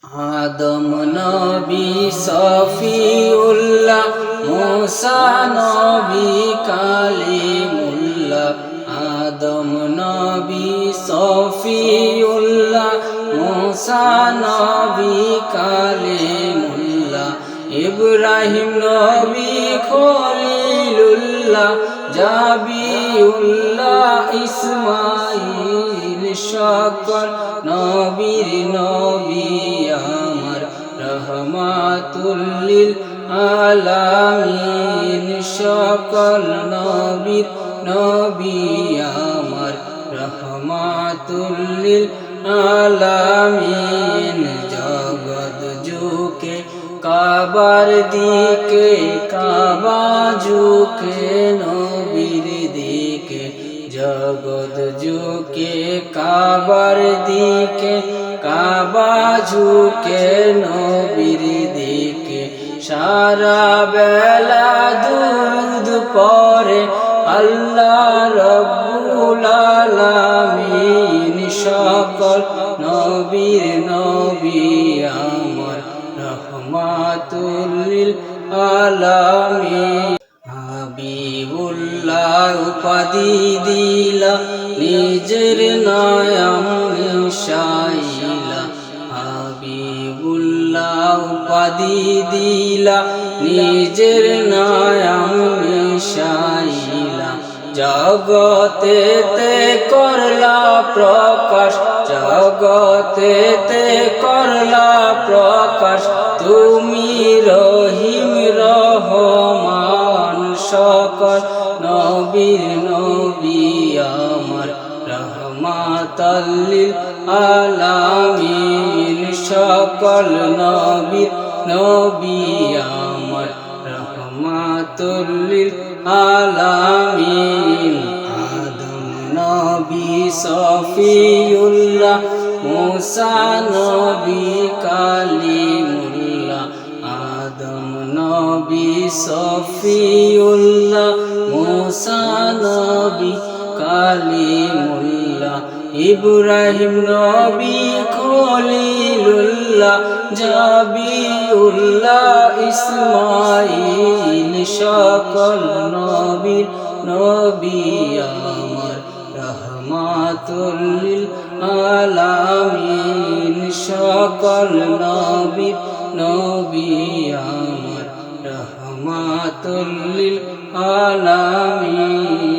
আদম নবী সফিউল্লাহ, মুসা নবী কালিমুল্লাহ। আদম নবী সফিউল্লাহ, মুসা নবী কালিমুল্লাহ। ইব্রাহিম নবী খলিলুল্লাহ, জাবিউল্লাহ ইসমাইল। সকল নবীর নবী আমার রহমাতুল লিল আলামিন। সকল নবীর নবী আমার রহমাতুল লিল আলামিন। জগৎ ঝুঁকে কাবার দিকে, কাবা ঝুঁকে নবীর দিকে। জগৎ ঝুঁকে কাবার দিকে, কাবা ঝুঁকে নবীর দিকে। সারা বেলা দুরূদ পড়ে আল্লাহ রব্বুল আলামিন। সকল নবীর নবী আমার রহমাতুল লিল আলামিন। হাবিবুল্লাহ উপাধি দিলা, নিজের নাম মিশাইলা। হাবিবুল্লাহ উপাধি দিলা, নিজের নাম মিশাইলা। জগতেতে করলা প্রকাশ, জগতেতে করলা প্রকাশ। তুমি রহিম রহমান। সকল নবীর নবী আমার রহমাতুল লিল আলামিন। সকল নবীর নবী আমার রহমাতুল লিল আলামিন। আদম নবী সফিউল্লাহ, মুসা নবী কালিমুল্লাহ। আদম নবী সফিউল্লাহ, মুসা নবী কালিমুল্লাহ। ইব্রাহিম নবী খলিলুল্লাহ, জাবিউল্লাহ ইসমাইল। সকল নবীর নবী আমার রহমাতুল লিল আলামিন। সকল নবীর নবী আমার রহমাতুল লিল আলামিন।